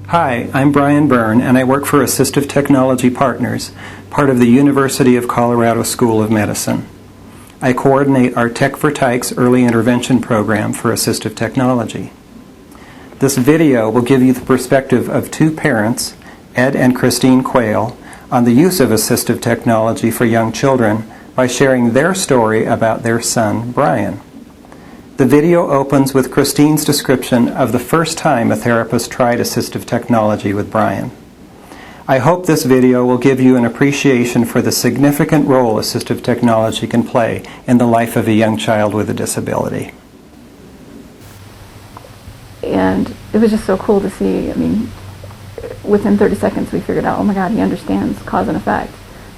Hi, I'm Brian Byrne, and I work for Assistive Technology Partners, part of the University of Colorado School of Medicine. I coordinate our Tech for Tykes early intervention program for assistive technology. This video will give you the perspective of two parents, Ed and Christine Quayle, on the use of assistive technology for young children by sharing their story about their son, Brian. The video opens with Christine's description of the first time a therapist tried assistive technology with Brian. I hope this video will give you an appreciation for the significant role assistive technology can play in the life of a young child with a disability. And it was just so cool to see. I mean, within 30 seconds we figured out, oh my God, he understands cause and effect.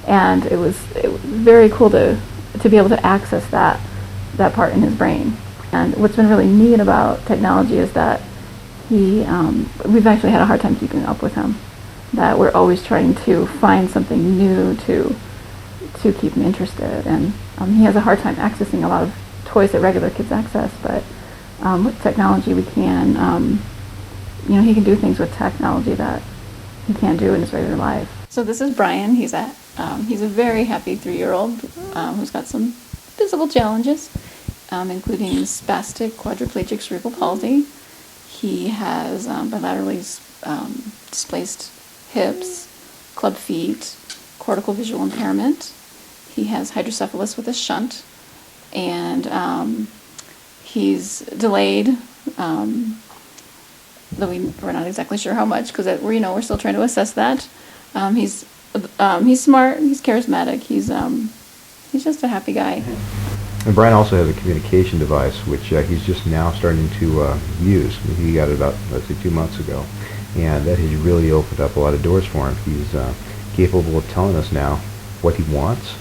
And it was very cool to be able to access that part in his brain. And what's been really neat about technology is that we've actually had a hard time keeping up with him. That we're always trying to find something new to keep him interested. And he has a hard time accessing a lot of toys that regular kids access, but with technology we can, he can do things with technology that he can't do in his regular life. So this is Brian. He's a very happy 3-year-old who's got some physical challenges, including spastic quadriplegic cerebral palsy. He has bilaterally displaced hips, club feet, cortical visual impairment. He has hydrocephalus with a shunt, and he's delayed, though we're not exactly sure how much, because we're still trying to assess that. He's smart, he's charismatic, he's just a happy guy. And Brian also has a communication device, which he's just now starting to use. He got it about, 2 months ago, and that has really opened up a lot of doors for him. He's capable of telling us now what he wants.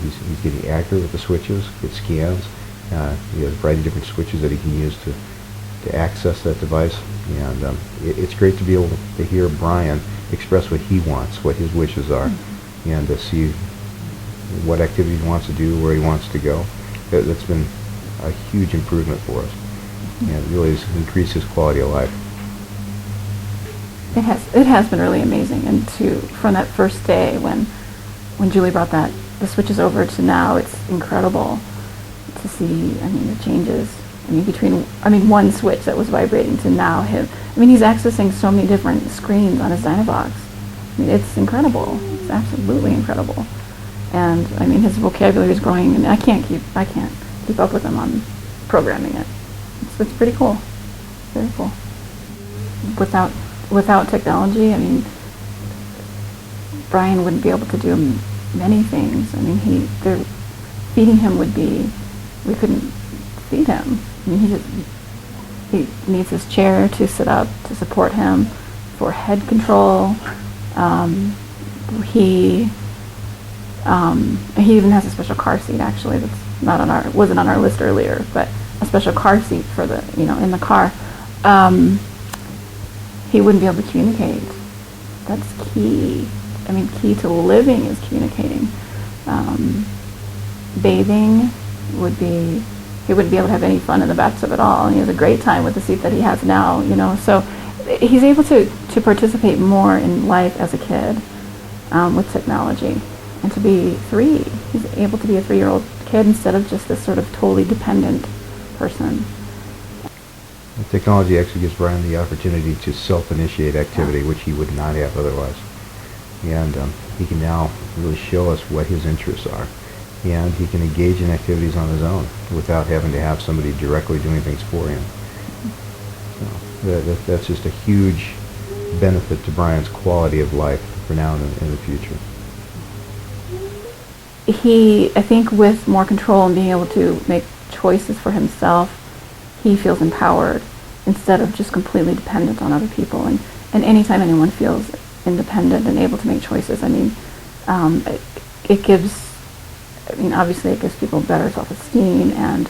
He's getting accurate with the switches, good scans. He has a variety of different switches that he can use to access that device, and it's great to be able to hear Brian express what he wants, what his wishes are, and to see what activity he wants to do, where he wants to go. That's been a huge improvement for us, and it really has increased his quality of life. It has been really amazing, and from that first day when Julie brought the switches over to now, it's incredible to see. The changes. Between one switch that was vibrating to now him. He's accessing so many different screens on his Dynavox. It's incredible. It's absolutely incredible. And his vocabulary is growing, and I can't keep up with him on programming it. It's pretty cool. Very cool. Without technology, Brian wouldn't be able to do many things. Feeding him we couldn't feed him. He needs his chair to sit up to support him, for head control. He even has a special car seat, actually, that's wasn't on our list earlier, but a special car seat for in the car. He wouldn't be able to communicate. That's key. Key to living is communicating. Bathing he wouldn't be able to have any fun in the bathtub at all. And he has a great time with the seat that he has now, So he's able to participate more in life as a kid with technology. And to be 3, he's able to be a 3-year-old kid instead of just this sort of totally dependent person. The technology actually gives Brian the opportunity to self-initiate activity, which he would not have otherwise. And he can now really show us what his interests are. And he can engage in activities on his own without having to have somebody directly doing things for him. So that's just a huge benefit to Brian's quality of life for now and in the future. I think with more control and being able to make choices for himself, he feels empowered instead of just completely dependent on other people. And anytime anyone feels independent and able to make choices, it gives, obviously it gives people better self-esteem, and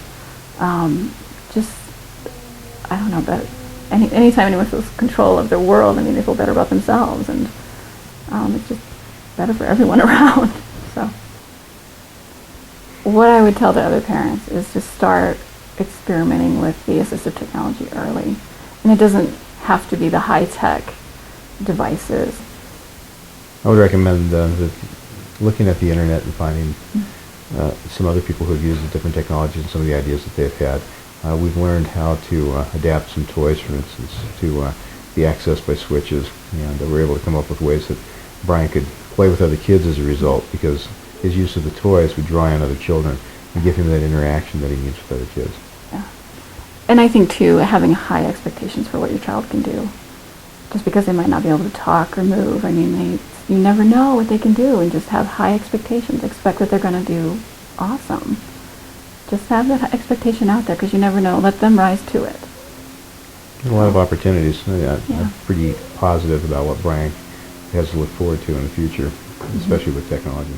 but anytime anyone feels control of their world, they feel better about themselves, and it's just better for everyone around. So what I would tell the other parents is to start experimenting with the assistive technology early. And it doesn't have to be the high-tech devices. I would recommend looking at the internet and finding some other people who have used the different technologies and some of the ideas that they've had. We've learned how to adapt some toys, for instance, to be accessed by switches, and we're able to come up with ways that Brian could play with other kids as a result, because his use of the toys would draw in other children and give him that interaction that he needs with other kids. Yeah. And I think, too, having high expectations for what your child can do. Just because they might not be able to talk or move, I mean, you never know what they can do, and just have high expectations. Expect that they're going to do awesome. Just have that expectation out there, because you never know. Let them rise to it. A lot of opportunities. I'm pretty positive about what Brian has to look forward to in the future, especially with technology.